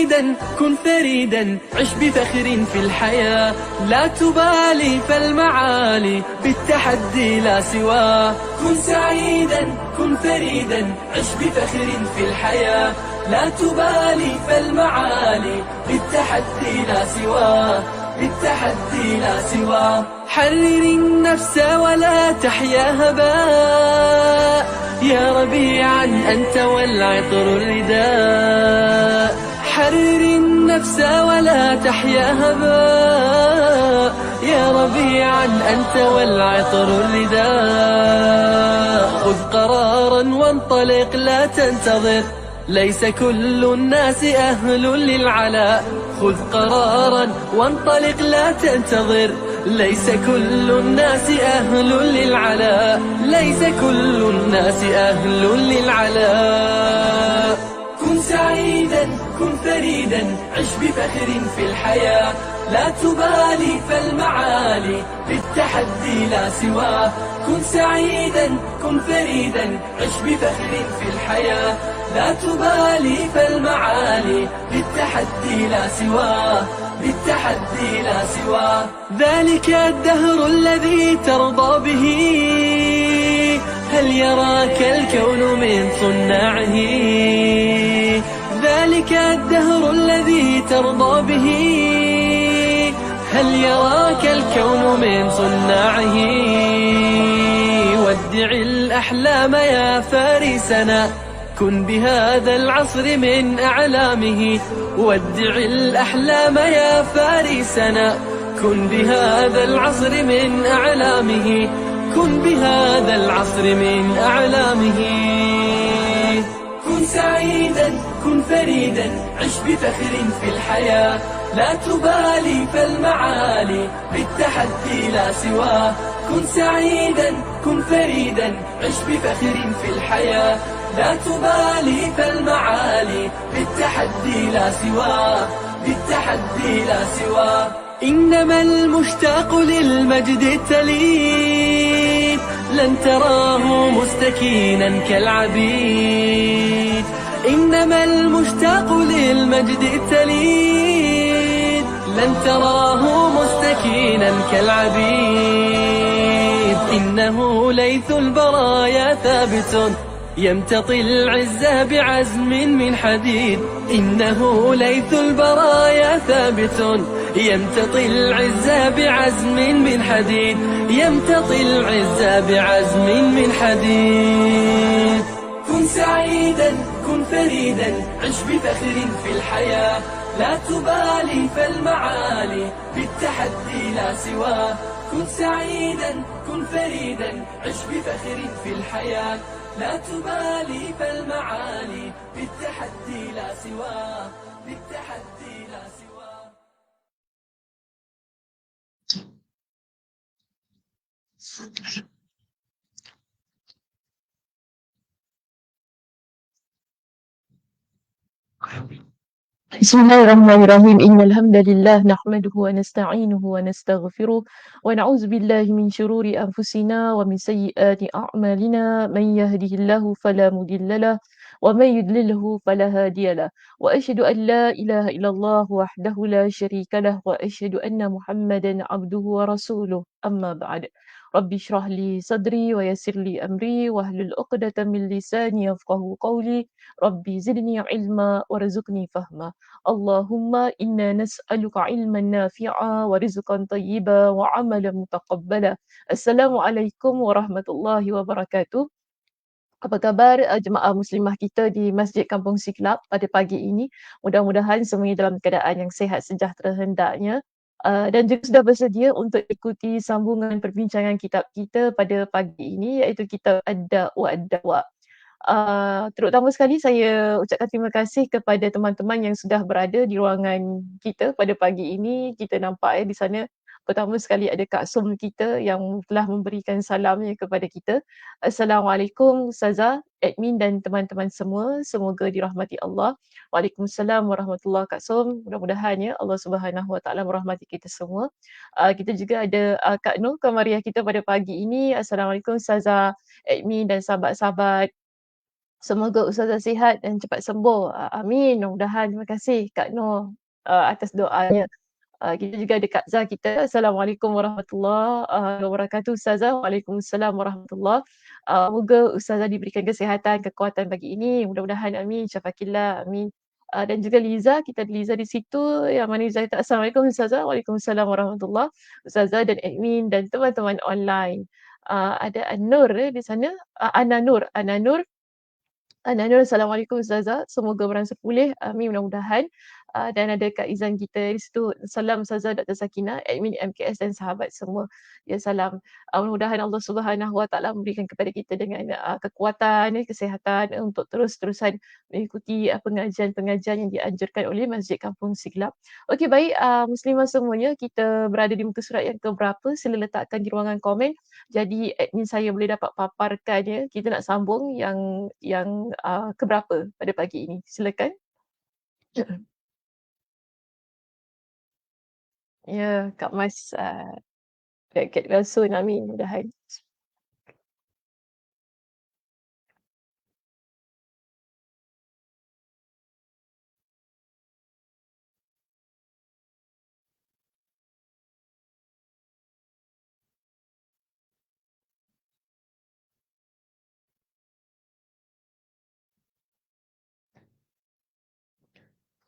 سعيدا كن فريدا عش بفخر في الحياة لا تبالي فالمعالي بالتحدي لا سواه. كن سعيدا كن فريدا عش بفخر في الحياة لا تبالي فالمعالي بالتحدي لا سواه بالتحدي لا سواه. حرر النفس ولا تحيا هباء يا ربيعا أنت والعطر الرداء. حرر النفس ولا تحيا هباء يا ربيعا أنت والعطر الرداء. خذ قرارا وانطلق لا تنتظر ليس كل الناس أهل للعلاء. خذ قرارا وانطلق لا تنتظر ليس كل الناس أهل للعلاء. ليس كل الناس أهل للعلاء. كن سعيدا كن فريدا عش بفخر في الحياة لا تبالي فالمعالي بالتحدي لا سواه. كن سعيدا كن فريدا عش بفخر في الحياة لا تبالي فالمعالي بالتحدي لا سواه بالتحدي لا سواه. ذلك الدهر الذي ترضى به هل يراك الكون من صناعه. ذلك الدهر الذي ترضى به هل يراك الكون من صناعه. ودع الأحلام يا فارسنا كن بهذا العصر من أعلامه. ودع الأحلام يا فارسنا كن بهذا العصر من أعلامه. كن بهذا العصر من أعلامه. كن سعيدا كن فريدا عش بفخر في الحياة لا تبالي فالمعالي بالتحدي لا سواه. كن سعيدا كن فريدا عش بفخر في الحياة لا تبالي فالمعالي بالتحدي لا سواه بالتحدي لا سواه. إنما المشتاق للمجد التليد لن تراه مستكينا كالعبيد. إنما المشتاق للمجد التليد لن تراه مستكينا كالعبيد. إنه ليث البرايا ثابت يمتطي العز بعزم من حديد. إنه ليث البرايا ثابت يمتطي العز بعزم من حديد. يمتطي العز بعزم من حديد. كن سعيدا كن فريدا عش بفخر في الحياة لا تبالي فالمعالي بالتحدي لا سواه. كن سعيدا كن فريدا عش بفخر في الحياة لا تبالي فالمعالي بالتحدي لا سواه بالتحدي لا سواه. Bismillahirrahmanirrahim. Innalhamdalillah nahmaduhu wa nasta'inuhu wa nastaghfiruh wa na'udzu billahi min syururi anfusina wa min sayyiati a'malina. Man yahdihillahu fala mudhillalah wa man yudlilhu fala hadiyalah. Wa asyhadu an la ilaha illallah wahdahu la syarikalah wa asyhadu anna Muhammadan abduhu wa rasuluh. Amma ba'd. Rabbi shrah li sadri wa yassir li amri wahlul 'uqdatam min lisani yafqahu qawli. Rabbi zidni ilma warzuqni fahma. Allahumma inna nas'aluka ilman nafi'a wa rizqan tayyiba wa amalan mutaqabbala. Assalamualaikum warahmatullahi wabarakatuh. Apa khabar jemaah muslimah kita di Masjid Kampung Siglap pada pagi ini? Mudah-mudahan semuanya dalam keadaan yang sihat sejahtera hendaknya. Dan juga sudah bersedia untuk ikuti sambungan perbincangan kitab kita pada pagi ini iaitu kitab Ad-Da' wa Ad-Dawa. Terutama sekali saya ucapkan terima kasih kepada teman-teman yang sudah berada di ruangan kita pada pagi ini. Kita nampak di sana pertama sekali ada Kak Som kita yang telah memberikan salamnya kepada kita. Assalamualaikum Ustazah, admin dan teman-teman semua. Semoga dirahmati Allah. Waalaikumsalam warahmatullahi Kak Som. Mudah-mudahan ya Allah Subhanahu Wa Taala merahmati kita semua. Kita juga ada Kak Nur Kamariah kita pada pagi ini. Assalamualaikum Ustazah, admin dan sahabat-sahabat Semoga ustazah sihat dan cepat sembuh. Amin. Mudah-mudahan. Terima kasih Kak Noh, atas doanya. Kita juga ada Kak Zah kita. Assalamualaikum warahmatullahi wabarakatuh Ustazah. Waalaikumsalam warahmatullahi. Moga Ustazah diberikan kesihatan, kekuatan pagi ini. Mudah-mudahan amin. Syafaqillah. Amin. Dan juga Liza, kita ada Liza di situ. Yang mana Liza kata Assalamualaikum Ustazah. Waalaikumsalam warahmatullahi. Ustazah dan admin dan teman-teman online. Ada An-Nur di sana. Ana Nur. Ana Nur. Nur, Assalamualaikum Ustazah. Semoga beransur pulih. Amin mudah-mudahan. Dan ada Kak Izan kita di situ. Salam Ustazah Dr. Sakinah, admin MKS dan sahabat semua. Ya salam. Mudah-mudahan Allah Subhanahu Wa Taala memberikan kepada kita dengan kekuatan, kesihatan untuk terus-terusan mengikuti pengajian-pengajian yang dianjurkan oleh Masjid Kampung Siglap. Okey baik, muslimah semuanya, kita berada di muka surat yang keberapa? Sila letakkan di ruangan komen. Jadi admin saya boleh dapat paparkan ya. Kita nak sambung yang keberapa pada pagi ini? Silakan. Ya, Kak Mas, Kak Rasul Amin mudahan.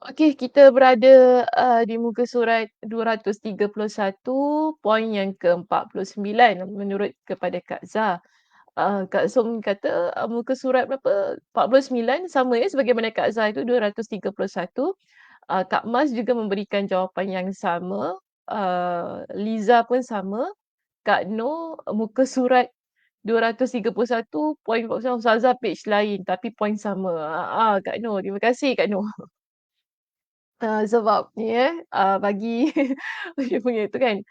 Okey, kita berada di muka surat 231, poin yang ke-49 menurut kepada Kak Zah. Kak Som kata muka surat berapa? 49 sama ya sebagaimana Kak Zah itu 231. Kak Mas juga memberikan jawapan yang sama. Liza pun sama. Kak Noh muka surat 231 poin 41 Ustazah page lain tapi poin sama. Kak Noh, terima kasih Kak Noh. Sebab ni bagi dia punya tu kan,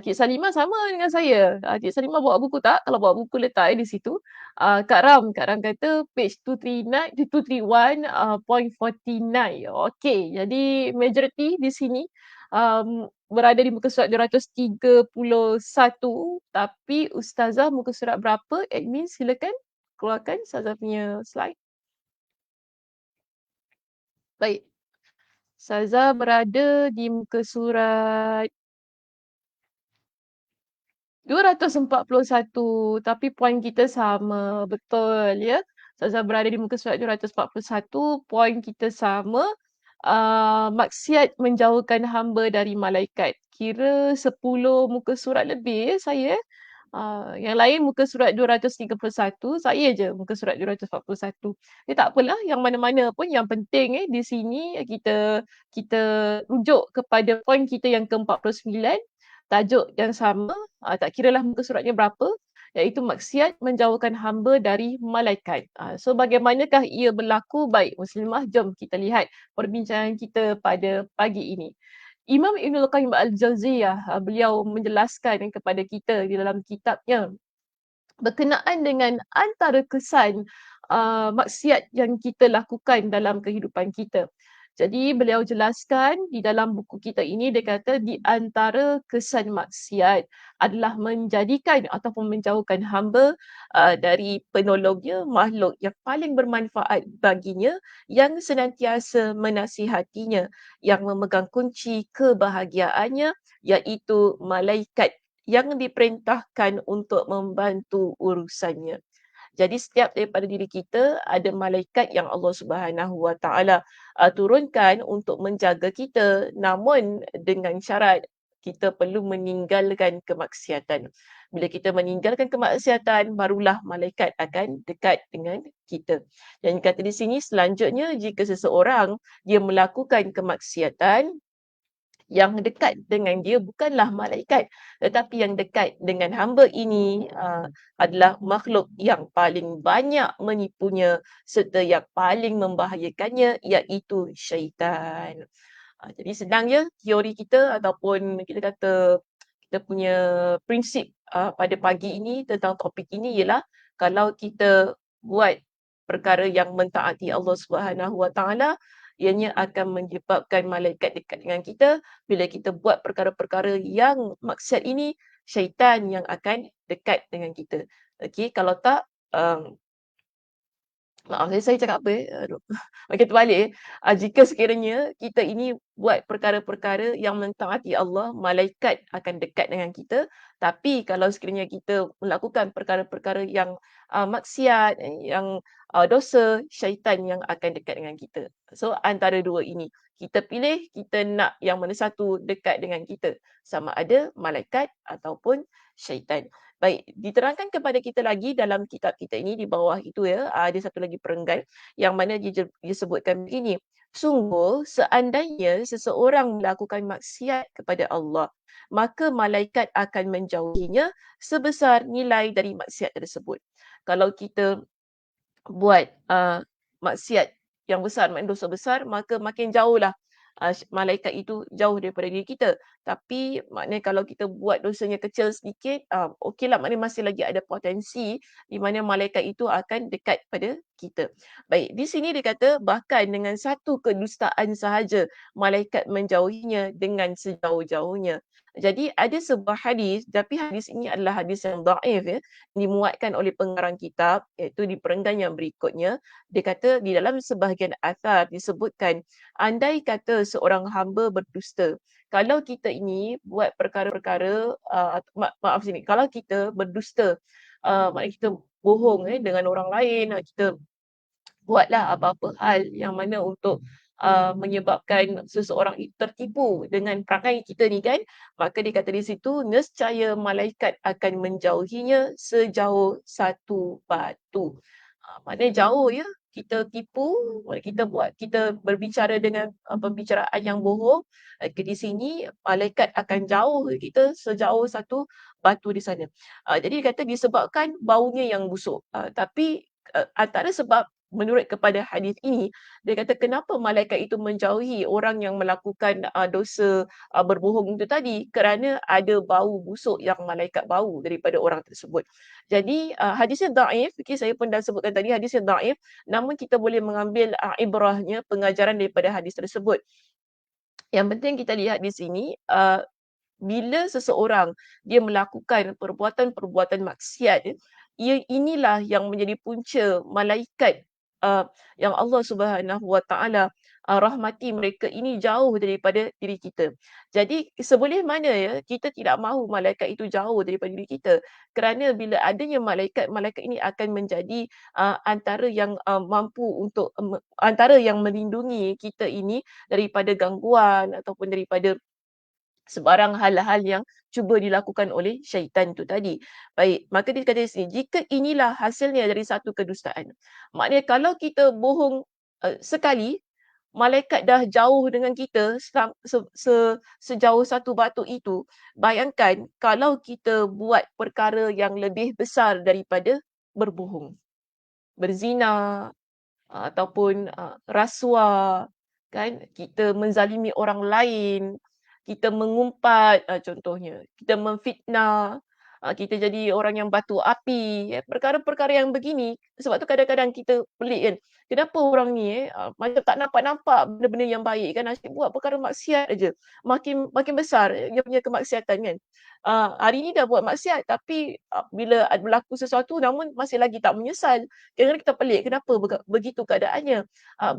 Cik Salimah sama dengan saya. Cik Salimah bawa buku tak? Kalau bawa buku letak di situ. Kak Ram kata page 239 231, point 49. Okey, jadi majoriti di sini berada di muka surat 231, tapi ustazah muka surat berapa? Admin silakan keluarkan ustazah punya slide. Baik. Ustazah berada di muka surat 241 tapi poin kita sama, betul ya. Ustazah berada di muka surat 241, poin kita sama. Maksiat menjauhkan hamba dari malaikat. Kira 10 muka surat lebih ya saya. Yang lain muka surat 231, saya je muka surat 241. Tak apalah, yang mana-mana pun yang penting di sini kita kita rujuk kepada poin kita yang ke-49, tajuk yang sama, tak kiralah muka suratnya berapa, iaitu maksiat menjauhkan hamba dari malaikat. So bagaimanakah ia berlaku? Baik muslimah, jom kita lihat perbincangan kita pada pagi ini. Imam Ibnul Qayyim Al-Jauziyah, beliau menjelaskan kepada kita di dalam kitabnya berkenaan dengan antara kesan maksiat yang kita lakukan dalam kehidupan kita. Jadi beliau jelaskan di dalam buku kita ini, dia kata di antara kesan maksiat adalah menjadikan ataupun menjauhkan hamba dari penolongnya, makhluk yang paling bermanfaat baginya, yang senantiasa menasihatinya, yang memegang kunci kebahagiaannya, iaitu malaikat yang diperintahkan untuk membantu urusannya. Jadi setiap daripada diri kita ada malaikat yang Allah Subhanahu Wa Taala turunkan untuk menjaga kita, namun dengan syarat kita perlu meninggalkan kemaksiatan. Bila kita meninggalkan kemaksiatan, barulah malaikat akan dekat dengan kita. Dan kata di sini selanjutnya, jika seseorang dia melakukan kemaksiatan, yang dekat dengan dia bukanlah malaikat, tetapi yang dekat dengan hamba ini adalah makhluk yang paling banyak menipunya serta yang paling membahayakannya, iaitu syaitan. Jadi senang je teori kita ataupun kita kata kita punya prinsip pada pagi ini tentang topik ini ialah kalau kita buat perkara yang mentaati Allah Subhanahu Wa Taala, ianya akan menyebabkan malaikat dekat dengan kita. Bila kita buat perkara-perkara yang maksiat ini, syaitan yang akan dekat dengan kita. Okey, kalau tak Maaf saya cakap apa Aduh, makin terbalik jika sekiranya kita ini buat perkara-perkara yang mentaati Allah, malaikat akan dekat dengan kita. Tapi kalau sekiranya kita melakukan perkara-perkara yang, maksiat, yang, dosa, syaitan yang akan dekat dengan kita. So, antara dua ini, kita pilih kita nak yang mana satu dekat dengan kita, sama ada malaikat ataupun syaitan. Baik, diterangkan kepada kita lagi dalam kitab kita ini di bawah itu ya, ada satu lagi perenggan yang mana dia sebutkan begini, "Sungguh seandainya seseorang melakukan maksiat kepada Allah, maka malaikat akan menjauhinya sebesar nilai dari maksiat tersebut." Kalau kita buat, maksiat yang besar, maknanya dosa besar, maka makin jauhlah, malaikat itu jauh daripada diri kita. Tapi maknanya kalau kita buat dosanya kecil sedikit, okeylah, maknanya masih lagi ada potensi di mana malaikat itu akan dekat pada kita. Baik, di sini dia kata bahkan dengan satu kedustaan sahaja malaikat menjauhinya dengan sejauh-jauhnya. Jadi ada sebuah hadis, tapi hadis ini adalah hadis yang dhaif ya, dimuatkan oleh pengarang kitab iaitu di perenggan yang berikutnya. Dia kata di dalam sebahagian athar disebutkan, andai kata seorang hamba berdusta, kalau kita ini buat perkara-perkara, maaf sini, kalau kita berdusta, maknanya kita bohong dengan orang lain, kita buatlah apa-apa hal yang mana untuk, menyebabkan seseorang itu tertipu dengan perangai kita ni kan, maka dia kata di situ, nescaya malaikat akan menjauhinya sejauh satu batu. Maknanya jauh ya, kita tipu, kita berbicara dengan, pembicaraan yang bohong, di sini malaikat akan jauh kita sejauh satu batu di sana. Jadi dia kata disebabkan baunya yang busuk. Tapi, antara sebab menurut kepada hadis ini, dia kata kenapa malaikat itu menjauhi orang yang melakukan, dosa, berbohong itu tadi, kerana ada bau busuk yang malaikat bau daripada orang tersebut. Jadi, hadisnya dhaif, okey, saya pun dah sebutkan tadi hadisnya dhaif, namun kita boleh mengambil, ibrahnya, pengajaran daripada hadis tersebut. Yang penting kita lihat di sini, bila seseorang dia melakukan perbuatan-perbuatan maksiat inilah yang menjadi punca malaikat, uh, yang Allah Subhanahu Wa Taala rahmati mereka ini jauh daripada diri kita. Jadi seboleh mana ya kita tidak mahu malaikat itu jauh daripada diri kita. Kerana bila adanya malaikat, malaikat ini akan menjadi antara yang mampu untuk antara yang melindungi kita ini daripada gangguan ataupun daripada sebarang hal-hal yang cuba dilakukan oleh syaitan tu tadi. Baik, maka dia kata di sini, jika inilah hasilnya dari satu kedustaan. Maknanya kalau kita bohong sekali, malaikat dah jauh dengan kita sejauh satu batu itu. Bayangkan kalau kita buat perkara yang lebih besar daripada berbohong. Berzina, ataupun, rasuah, kan, kita menzalimi orang lain, kita mengumpat, contohnya, kita memfitnah, kita jadi orang yang batu api, ya, perkara-perkara yang begini. Sebab tu kadang-kadang kita pelik kan, kenapa orang ni macam tak nampak-nampak benda-benda yang baik kan, asyik buat perkara maksiat aja. Makin makin besar dia punya kemaksiatan kan. Hari ni dah buat maksiat tapi, bila berlaku sesuatu namun masih lagi tak menyesal. Kadang-kadang kita pelik kenapa begitu keadaannya.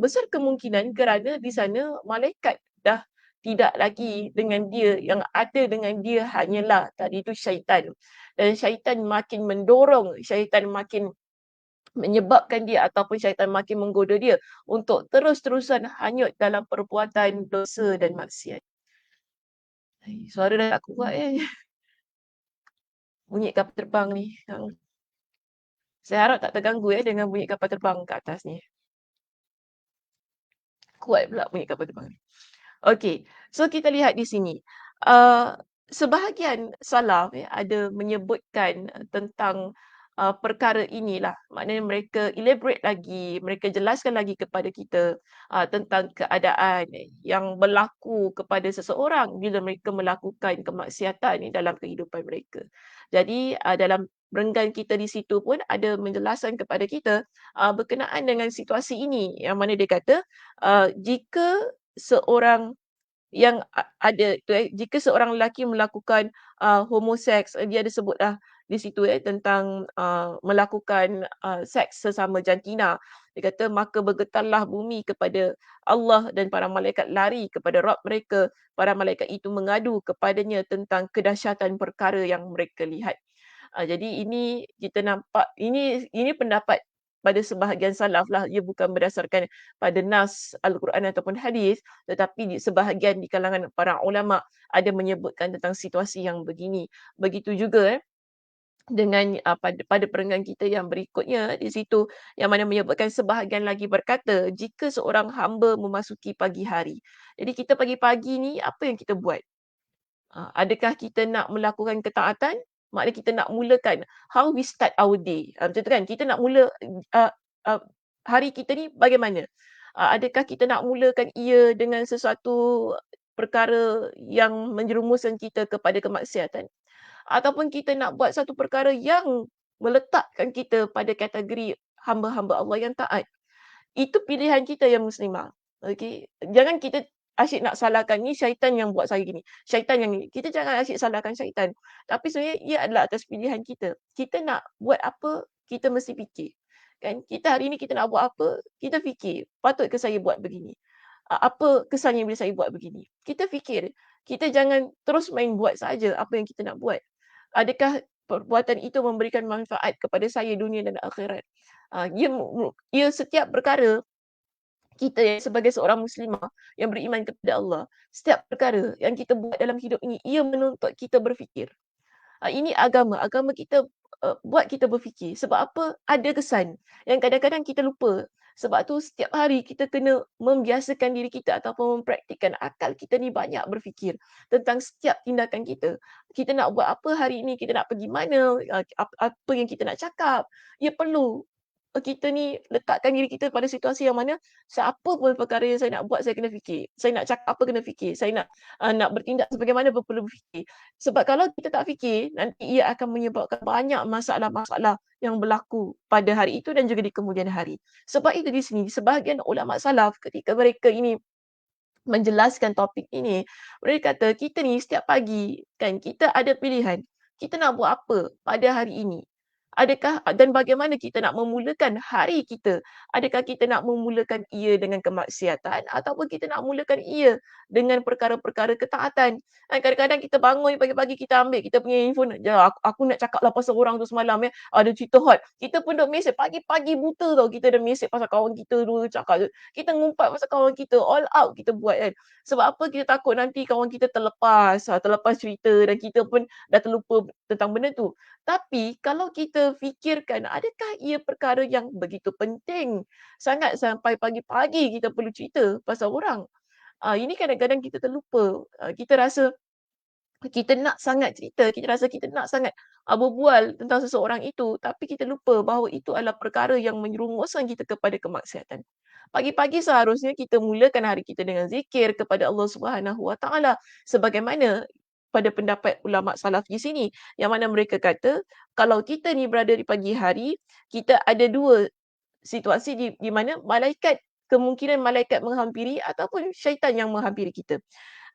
Besar kemungkinan kerana di sana malaikat dah tidak lagi dengan dia, yang ada dengan dia hanyalah tadi itu syaitan. Dan syaitan makin mendorong, syaitan makin menyebabkan dia ataupun syaitan makin menggoda dia untuk terus-terusan hanyut dalam perbuatan dosa dan maksiat. Suara dah tak kuat bunyi kapal terbang ni. Saya harap tak terganggu dengan bunyi kapal terbang kat atas ni. Kuat pula bunyi kapal terbang ni. Okey, so kita lihat di sini. Sebahagian salaf ada menyebutkan tentang perkara inilah. Maknanya mereka elaborate lagi, mereka jelaskan lagi kepada kita tentang keadaan yang berlaku kepada seseorang bila mereka melakukan kemaksiatan dalam kehidupan mereka. Jadi dalam renggan kita di situ pun ada menjelaskan kepada kita berkenaan dengan situasi ini, yang mana dia kata jika seorang yang ada tu jika seorang lelaki melakukan homoseks, dia ada sebutlah di situ tentang melakukan seks sesama jantina. Dia kata, "Maka bergetarlah bumi kepada Allah dan para malaikat lari kepada Rabb mereka. Para malaikat itu mengadu kepadanya tentang kedahsyatan perkara yang mereka lihat." Jadi ini kita nampak, ini pendapat pada sebahagian salaf lah, ia bukan berdasarkan pada nas Al-Quran ataupun hadis, tetapi sebahagian di kalangan para ulama ada menyebutkan tentang situasi yang begini. Begitu juga dengan pada perenggan kita yang berikutnya di situ, yang mana menyebutkan sebahagian lagi berkata, jika seorang hamba memasuki pagi hari. Jadi kita pagi-pagi ni apa yang kita buat? Adakah kita nak melakukan ketaatan? Maknanya kita nak mulakan how we start our day. Macam tu kan? Kita nak mula uh, uh, hari kita ni bagaimana? Adakah kita nak mulakan ia dengan sesuatu perkara yang menjerumuskan kita kepada kemaksiatan? Ataupun kita nak buat satu perkara yang meletakkan kita pada kategori hamba-hamba Allah yang taat? Itu pilihan kita yang muslimah. Okey. Jangan kita asyik nak salahkan, ni syaitan yang buat saya gini. Syaitan yang ni. Kita jangan asyik salahkan syaitan. Tapi sebenarnya ia adalah atas pilihan kita. Kita nak buat apa, kita mesti fikir. Kan? Kita hari ni kita nak buat apa, kita fikir. Patut ke saya buat begini? Apa kesannya bila saya buat begini? Kita fikir. Kita jangan terus main buat saja apa yang kita nak buat. Adakah perbuatan itu memberikan manfaat kepada saya dunia dan akhirat? Ia setiap perkara kita sebagai seorang muslimah yang beriman kepada Allah, setiap perkara yang kita buat dalam hidup ini, ia menuntut kita berfikir. Ini agama. Agama kita buat kita berfikir. Sebab apa? Ada kesan yang kadang-kadang kita lupa. Sebab tu setiap hari kita kena membiasakan diri kita ataupun mempraktikkan akal kita ni banyak berfikir tentang setiap tindakan kita. Kita nak buat apa hari ini, kita nak pergi mana, apa yang kita nak cakap. Ia perlu kita ni letakkan diri kita pada situasi yang mana siapa pun perkara yang saya nak buat, saya kena fikir. Saya nak cakap apa, kena fikir. Saya nak bertindak sebagaimana pun perlu berfikir. Sebab kalau kita tak fikir, nanti ia akan menyebabkan banyak masalah-masalah yang berlaku pada hari itu dan juga di kemudian hari. Sebab itu di sini, sebahagian ulama salaf ketika mereka ini menjelaskan topik ini, mereka kata kita ni setiap pagi kan kita ada pilihan. Kita nak buat apa pada hari ini? Adakah dan bagaimana kita nak memulakan hari kita? Adakah kita nak memulakan ia dengan kemaksiatan ataupun kita nak mulakan ia dengan perkara-perkara ketaatan? Kadang-kadang kita bangun pagi-pagi kita ambil kita punya handphone, "Jap aku nak cakap lah pasal orang tu semalam ada cerita hot." Kita pun duk mesej pagi-pagi buta tau, kita dah mesej pasal kawan kita tu cakap kita ngumpat pasal kawan kita, all out kita buat kan. Sebab apa? Kita takut nanti kawan kita terlepas cerita dan kita pun dah terlupa tentang benda tu. Tapi kalau kita fikirkan, adakah ia perkara yang begitu penting sangat sampai pagi-pagi kita perlu cerita pasal orang? Ini kadang-kadang kita terlupa. Kita rasa kita nak sangat cerita, kita rasa kita nak sangat berbual tentang seseorang itu, tapi kita lupa bahawa itu adalah perkara yang menyerumuskan kita kepada kemaksiatan. Pagi-pagi seharusnya kita mulakan hari kita dengan zikir kepada Allah Subhanahu Wa Taala sebagaimana pada pendapat ulama salaf di sini yang mana mereka kata kalau kita ni berada di pagi hari, kita ada dua situasi di mana kemungkinan malaikat menghampiri ataupun syaitan yang menghampiri kita.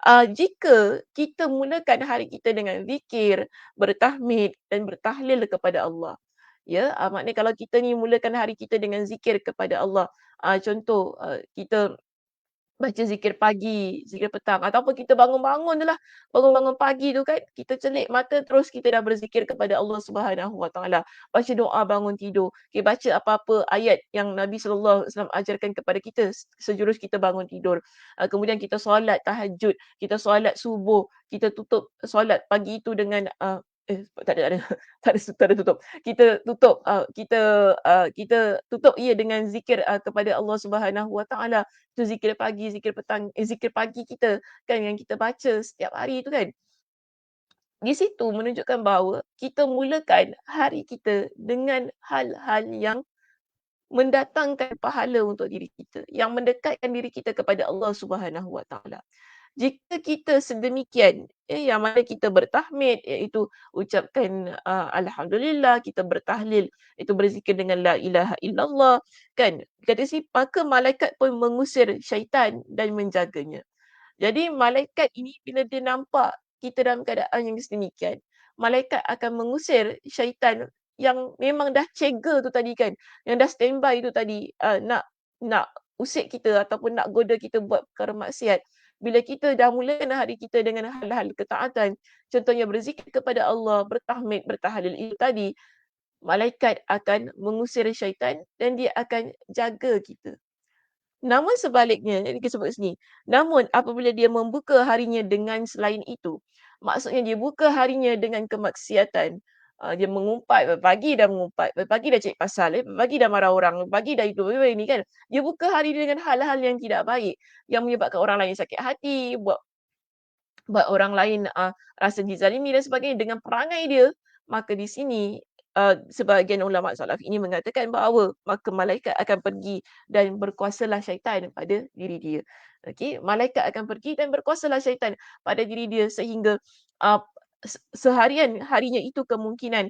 Jika kita mulakan hari kita dengan zikir, bertahmid dan bertahlil kepada Allah. Ya, maknanya kalau kita ni mulakan hari kita dengan zikir kepada Allah. Contoh, kita baca zikir pagi, zikir petang ataupun kita bangun-bangun je lah. Bangun-bangun pagi tu kan, kita celik mata terus kita dah berzikir kepada Allah Subhanahu Wa Taala. Baca doa bangun tidur. Okay, baca apa-apa ayat yang Nabi SAW ajarkan kepada kita sejurus kita bangun tidur. Kemudian kita solat tahajud, kita solat subuh, kita tutup solat pagi itu dengan tak ada tak ada tutup. Kita tutup ia dengan zikir kepada Allah Subhanahu Wa Taala. Tu zikir pagi, zikir petang, zikir pagi kita kan yang kita baca setiap hari tu kan. Di situ menunjukkan bahawa kita mulakan hari kita dengan hal-hal yang mendatangkan pahala untuk diri kita, yang mendekatkan diri kita kepada Allah Subhanahu Wa Taala. Jika kita sedemikian, yang mana kita bertahmid, iaitu ucapkan alhamdulillah, kita bertahlil, itu berzikir dengan la ilaha illallah, kan? Kata si, maka malaikat pun mengusir syaitan dan menjaganya. Jadi malaikat ini bila dia nampak kita dalam keadaan yang sedemikian, malaikat akan mengusir syaitan yang memang dah cega tu tadi kan, yang dah standby tu tadi, nak usik kita ataupun nak goda kita buat perkara maksiat. Bila kita dah mulakan hari kita dengan hal-hal ketaatan, contohnya berzikir kepada Allah, bertahmid, bertahlil itu tadi, malaikat akan mengusir syaitan dan dia akan jaga kita. Namun sebaliknya, yang disebut sini, namun apabila dia membuka harinya dengan selain itu, maksudnya dia buka harinya dengan kemaksiatan, dia mengumpat, pagi dah mengumpat, pagi dah cari pasal, pagi dah marah orang, pagi dah itu, ini kan. Dia buka hari dia dengan hal-hal yang tidak baik, yang menyebabkan orang lain sakit hati, buat orang lain, rasa dizalimi dan sebagainya dengan perangai dia, maka di sini, sebahagian ulama salaf ini mengatakan bahawa maka malaikat akan pergi dan berkuasalah syaitan pada diri dia. Okey, malaikat akan pergi dan berkuasalah syaitan pada diri dia sehingga, uh, seharian harinya itu kemungkinan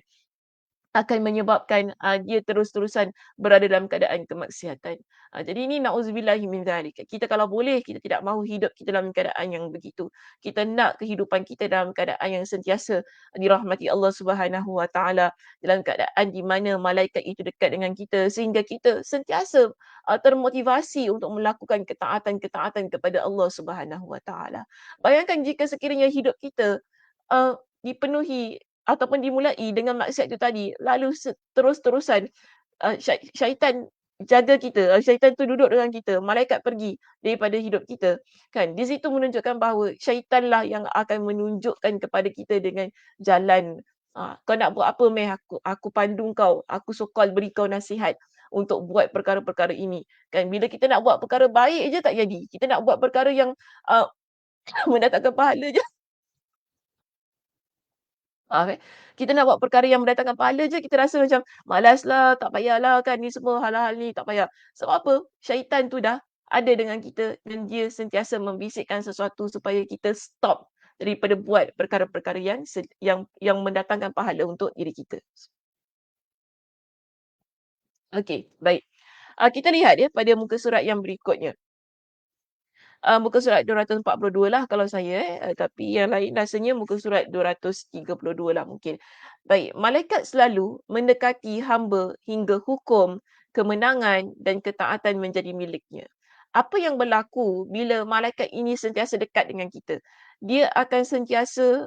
akan menyebabkan, dia terus-terusan berada dalam keadaan kemaksiatan. Jadi ini na'udzubillahi min dzalik. Kita kalau boleh, kita tidak mahu hidup kita dalam keadaan yang begitu. Kita nak kehidupan kita dalam keadaan yang sentiasa dirahmati Allah Subhanahu Wa Taala, dalam keadaan di mana malaikat itu dekat dengan kita sehingga kita sentiasa, termotivasi untuk melakukan ketaatan-ketaatan kepada Allah Subhanahu Wa Taala. Bayangkan jika sekiranya hidup kita, dipenuhi ataupun dimulai dengan maksiat itu tadi, lalu terus-terusan, syaitan jaga kita, syaitan tu duduk dengan kita, malaikat pergi daripada hidup kita, kan. Di situ menunjukkan bahawa syaitanlah yang akan menunjukkan kepada kita dengan jalan, "Kau nak buat apa meh? Aku pandu kau, aku so-called beri kau nasihat untuk buat perkara-perkara ini." Kan, bila kita nak buat perkara baik je tak jadi, kita nak buat perkara yang, uh, mendatangkan pahala je. Kan. Kita nak buat perkara yang mendatangkan pahala je kita rasa macam, "Malaslah, tak payahlah kan ni semua hal-hal ni tak payah." Sebab apa? Syaitan tu dah ada dengan kita dan dia sentiasa membisikkan sesuatu supaya kita stop daripada buat perkara-perkara yang mendatangkan pahala untuk diri kita. Okey, baik. Kita lihat ya pada muka surat yang berikutnya. Muka surat 242 lah kalau saya tapi yang lain rasanya muka surat 232 lah mungkin. Baik, malaikat selalu mendekati hamba hingga hukum, kemenangan dan ketaatan menjadi miliknya. Apa yang berlaku bila malaikat ini sentiasa dekat dengan kita? Dia akan sentiasa,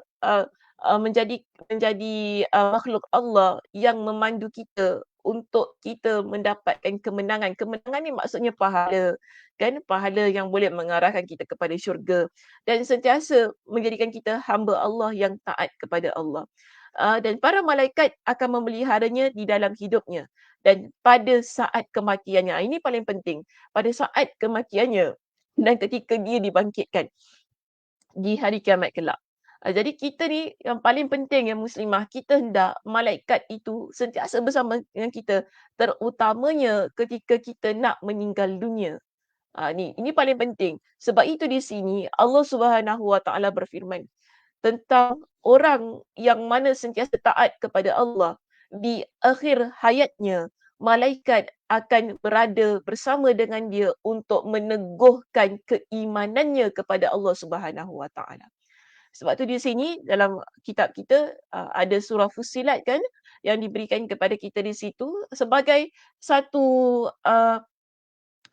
menjadi makhluk Allah yang memandu kita untuk kita mendapatkan kemenangan. Kemenangan ni maksudnya pahala. Kan, pahala yang boleh mengarahkan kita kepada syurga dan sentiasa menjadikan kita hamba Allah yang taat kepada Allah. Dan para malaikat akan memeliharanya di dalam hidupnya dan pada saat kematiannya. Ini paling penting. Pada saat kematiannya dan ketika dia dibangkitkan di hari kiamat kelak. Jadi kita ni yang paling penting yang muslimah, kita hendak malaikat itu sentiasa bersama dengan kita, terutamanya ketika kita nak meninggal dunia. Ini paling penting. Sebab itu di sini Allah Subhanahu Wa Taala berfirman tentang orang yang mana sentiasa taat kepada Allah di akhir hayatnya, malaikat akan berada bersama dengan dia untuk meneguhkan keimanannya kepada Allah Subhanahu Wa Taala. Sebab tu di sini dalam kitab kita ada surah Fussilat kan yang diberikan kepada kita di situ sebagai satu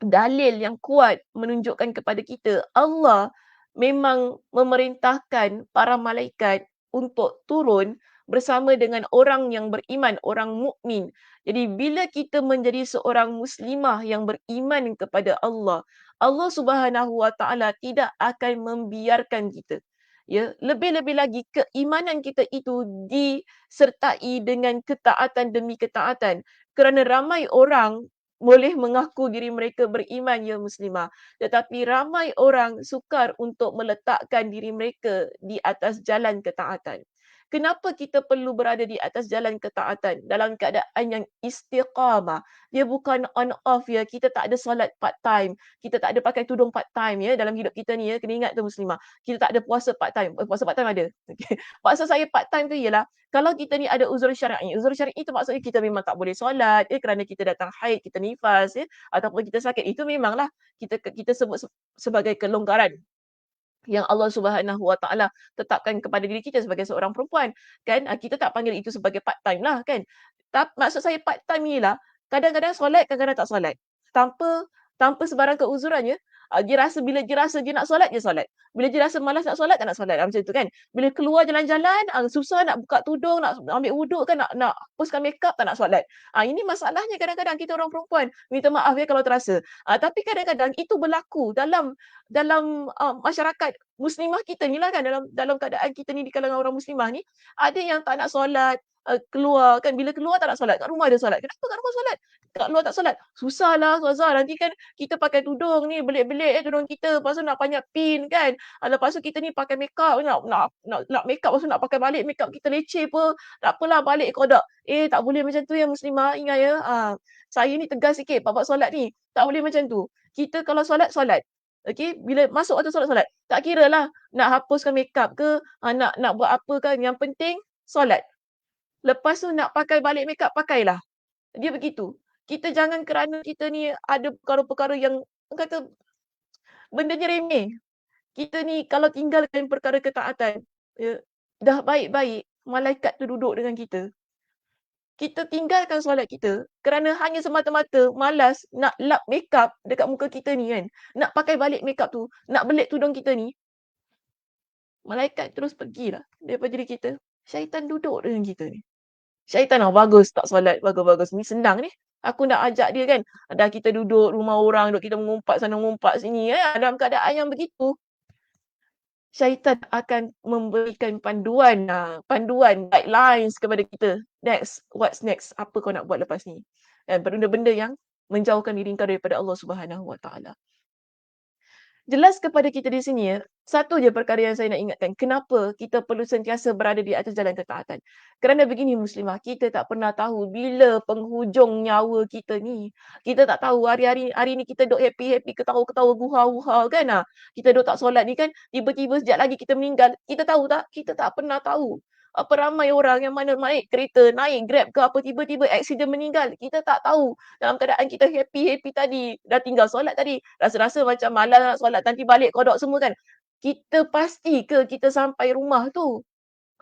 dalil yang kuat menunjukkan kepada kita Allah memang memerintahkan para malaikat untuk turun bersama dengan orang yang beriman, orang mukmin. Jadi bila kita menjadi seorang muslimah yang beriman kepada Allah, Allah Subhanahu Wa Taala tidak akan membiarkan kita. Ya, lebih-lebih lagi keimanan kita itu disertai dengan ketaatan demi ketaatan. Kerana ramai orang boleh mengaku diri mereka beriman ya muslimah, tetapi ramai orang sukar untuk meletakkan diri mereka di atas jalan ketaatan. Kenapa kita perlu berada di atas jalan ketaatan dalam keadaan yang istiqamah? Dia bukan on off ya. Kita tak ada solat part time. Kita tak ada pakai tudung part time ya dalam hidup kita ni ya. Kena ingat tu muslimah. Kita tak ada puasa part time. Puasa part time ada. Okay. Maksud saya part time tu ialah kalau kita ni ada uzur syar'i. Uzur syar'i itu maksudnya kita memang tak boleh solat kerana kita datang haid, kita nifas ataupun kita sakit. Itu memanglah kita sebut sebagai kelonggaran. yang Allah Subhanahu Wa Taala tetapkan kepada diri kita sebagai seorang perempuan, kan. Kita tak panggil itu sebagai part time lah, kan. Maksud saya part time ni lah, kadang-kadang solat, kadang-kadang tak solat. Tanpa tanpa sebarang keuzuran, ya. Bila dia rasa dia nak solat, dia solat. Bila dia rasa malas nak solat, tak nak solat. Macam tu, kan. Bila keluar jalan-jalan, susah nak buka tudung, nak ambil wuduk kan, nak hapuskan makeup, tak nak solat. Ini masalahnya kadang-kadang kita orang perempuan. Minta maaf ya kalau terasa. Tapi kadang-kadang itu berlaku dalam dalam, masyarakat muslimah kita ni lah, kan, dalam dalam keadaan kita ni di kalangan orang muslimah ni, ada yang tak nak solat, keluar kan, bila keluar tak nak solat, kat rumah dia solat. Kenapa kat rumah solat? Kat luar tak solat? Susahlah Ustazah, nanti kan kita pakai tudung ni, belik-belik tudung kita, lepas tu nak panjat pin kan, lepas tu kita ni pakai makeup, nak makeup, lepas tu nak pakai balik makeup kita leceh apa, tak apalah balik qada. Tak boleh macam tu ya muslimah, ingat ya. Saya ni tegas sikit bab solat ni, tak boleh macam tu. Kita kalau solat, solat. Okey, bila masuk waktu solat, solat. Tak kiralah nak hapuskan makeup ke, nak buat apa kan, yang penting solat. Lepas tu nak pakai balik makeup, pakailah. Dia begitu. Kita jangan kerana kita ni ada perkara-perkara yang orang kata bendanya remeh. Kita ni kalau tinggalkan perkara ketaatan, ya, dah baik-baik, malaikat tu duduk dengan kita. Kita tinggalkan solat kita kerana hanya semata-mata malas nak lap makeup dekat muka kita ni, kan. Nak pakai balik makeup tu, nak belik tudung kita ni, malaikat terus pergilah daripada diri kita. Syaitan duduk dengan kita ni. Syaitan, bagus tak solat, bagus-bagus. Ni senang ni. Aku nak ajak dia, kan. Dah kita duduk rumah orang, duduk kita mengumpat sana, mengumpat sini. Dalam keadaan yang begitu, syaitan akan memberikan panduan, guidelines kepada kita. What's next? Apa kau nak buat lepas ni? Dan benda-benda yang menjauhkan diri kau daripada Allah Subhanahu Wa Taala. Jelas kepada kita di sini, ya, satu je perkara yang saya nak ingatkan. Kenapa kita perlu sentiasa berada di atas jalan ketaatan? Kerana begini muslimah, kita tak pernah tahu bila penghujung nyawa kita ni. Kita tak tahu hari ni kita duk happy-happy, ketawa-ketawa, guha-guha, kan. Kita duk tak solat ni, kan, tiba-tiba sekejap lagi kita meninggal. Kita tahu tak? Kita tak pernah tahu. Apa ramai orang yang mana naik kereta, naik Grab ke apa, tiba-tiba aksiden meninggal. Kita tak tahu. Dalam keadaan kita happy-happy tadi, dah tinggal solat tadi, rasa-rasa macam malas nak solat, nanti balik qada semua, kan. Kita pasti ke kita sampai rumah tu?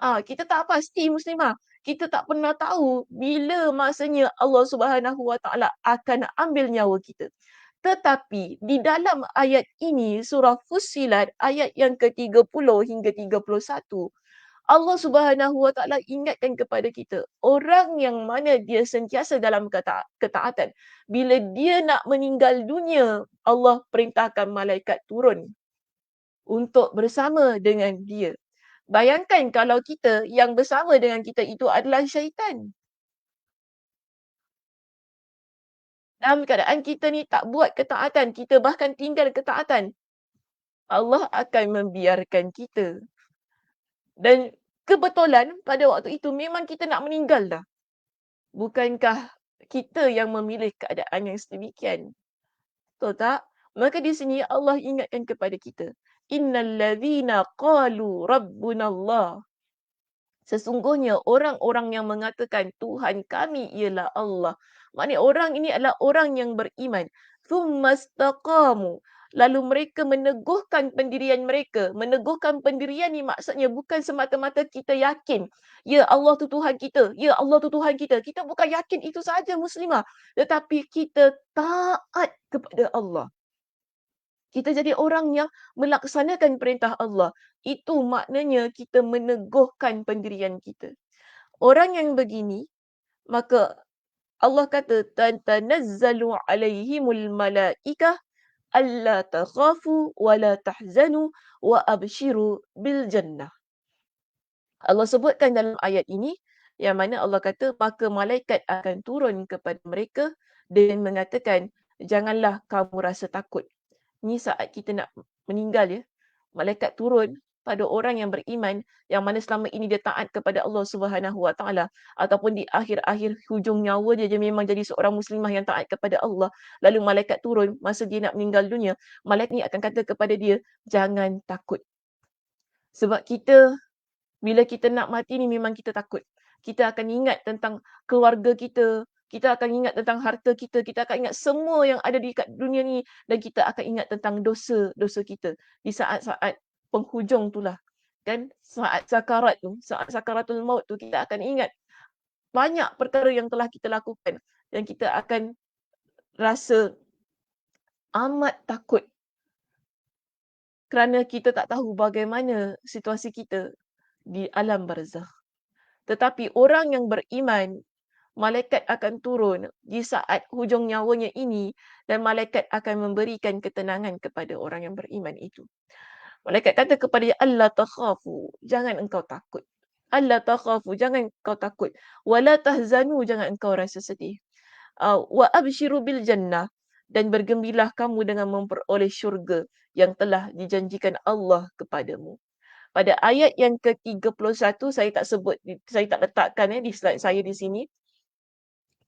Kita tak pasti muslimah. Kita tak pernah tahu bila masanya Allah Subhanahu Wa Taala akan ambil nyawa kita. Tetapi di dalam ayat ini, surah Fussilat ayat yang ke-30 hingga 31, Allah Subhanahu Wa Taala ingatkan kepada kita, orang yang mana dia sentiasa dalam ketaatan, bila dia nak meninggal dunia, Allah perintahkan malaikat turun untuk bersama dengan dia. Bayangkan kalau kita yang bersama dengan kita itu adalah syaitan. Dalam keadaan kita ni tak buat ketaatan, kita bahkan tinggal ketaatan, Allah akan membiarkan kita. Dan kebetulan pada waktu itu memang kita nak meninggal dah. Bukankah kita yang memilih keadaan yang sedemikian? Betul tak? Maka di sini Allah ingatkan kepada kita. Innal ladzina qalu rabbunallah. Sesungguhnya orang-orang yang mengatakan Tuhan kami ialah Allah. Maknanya orang ini adalah orang yang beriman. Tsumastaqamu. Lalu mereka meneguhkan pendirian mereka. Meneguhkan pendirian ni maksudnya bukan semata-mata kita yakin, ya Allah tu Tuhan kita, ya Allah tu Tuhan kita. Kita bukan yakin itu saja muslimah. Tetapi kita taat kepada Allah. Kita jadi orang yang melaksanakan perintah Allah. Itu maknanya kita meneguhkan pendirian kita. Orang yang begini, maka Allah kata, tanazzalu alaihimul malaikah alla takhafu wa la tahzanu wa abshiru bil jannah. Allah sebutkan dalam ayat ini, yang mana Allah kata, maka malaikat akan turun kepada mereka dengan mengatakan, janganlah kamu rasa takut. Ni saat kita nak meninggal, ya. Malaikat turun pada orang yang beriman, yang mana selama ini dia taat kepada Allah Subhanahu Wa Taala, ataupun di akhir-akhir hujung nyawa dia memang jadi seorang muslimah yang taat kepada Allah. Lalu malaikat turun masa dia nak meninggal dunia, malaikat ni akan kata kepada dia, jangan takut. Sebab kita, bila kita nak mati ni memang kita takut. Kita akan ingat tentang keluarga kita, kita akan ingat tentang harta kita, kita akan ingat semua yang ada di kat dunia ni, dan kita akan ingat tentang dosa-dosa kita di saat-saat penghujung tu lah. Kan saat sakarat tu, saat sakaratul maut tu kita akan ingat banyak perkara yang telah kita lakukan yang kita akan rasa amat takut kerana kita tak tahu bagaimana situasi kita di alam barzakh. Tetapi orang yang beriman, malaikat akan turun di saat hujung nyawanya ini dan malaikat akan memberikan ketenangan kepada orang yang beriman itu. Malaikat kata kepada dia, "Allah takhafu, jangan engkau takut. Allah takhafu, jangan engkau takut. Wala tahzanu, jangan engkau rasa sedih. Wa abshiru bil jannah, dan bergembiralah kamu dengan memperoleh syurga yang telah dijanjikan Allah kepadamu." Pada ayat yang ke-31 saya tak sebut, saya tak letakkan di slide saya di sini.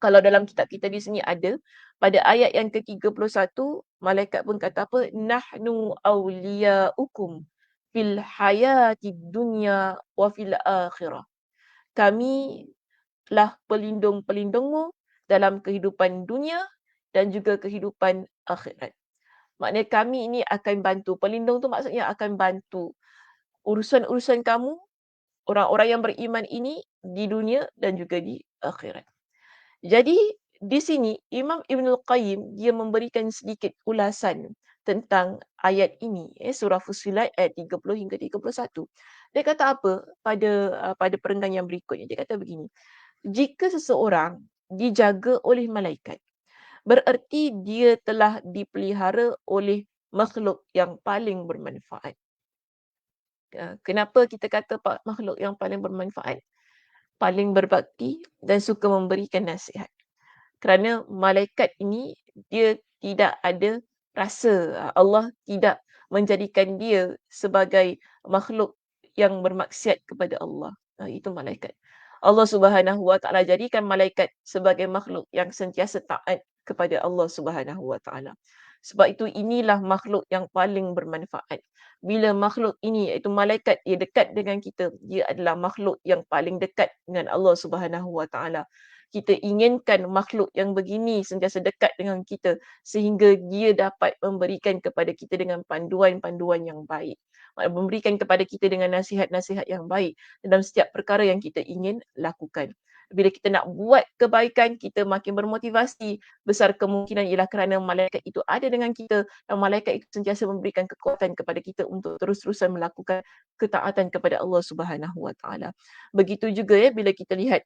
Kalau dalam kitab kita di sini ada, pada ayat yang ke-31 malaikat pun kata apa? Nahnu awliyaukum fil hayati dunya wa fil akhirah. Kami lah pelindung-pelindungmu dalam kehidupan dunia dan juga kehidupan akhirat. Maknanya kami ini akan bantu. Pelindung tu maksudnya akan bantu urusan-urusan kamu, orang-orang yang beriman ini di dunia dan juga di akhirat. Jadi di sini Imam Ibnul Qayyim dia memberikan sedikit ulasan tentang ayat ini, surah Fussilat ayat 30 hingga 31. Dia kata apa pada perenggan yang berikutnya? Dia kata begini, jika seseorang dijaga oleh malaikat, bererti dia telah dipelihara oleh makhluk yang paling bermanfaat. Kenapa kita kata makhluk yang paling bermanfaat? Paling berbakti dan suka memberikan nasihat. Kerana malaikat ini dia tidak ada rasa. Allah tidak menjadikan dia sebagai makhluk yang bermaksiat kepada Allah. Itu malaikat. Allah Subhanahu Wa Taala jadikan malaikat sebagai makhluk yang sentiasa taat kepada Allah Subhanahu Wa Taala. Sebab itu inilah makhluk yang paling bermanfaat. Bila makhluk ini iaitu malaikat dia dekat dengan kita, dia adalah makhluk yang paling dekat dengan Allah Subhanahu Wa Taala. Kita inginkan makhluk yang begini sentiasa dekat dengan kita sehingga dia dapat memberikan kepada kita dengan panduan-panduan yang baik. Memberikan kepada kita dengan nasihat-nasihat yang baik dalam setiap perkara yang kita ingin lakukan. Bila kita nak buat kebaikan, kita makin bermotivasi. Besar kemungkinan ialah kerana malaikat itu ada dengan kita dan malaikat itu sentiasa memberikan kekuatan kepada kita untuk terus-terusan melakukan ketaatan kepada Allah Subhanahu Wa Taala. Begitu juga bila kita lihat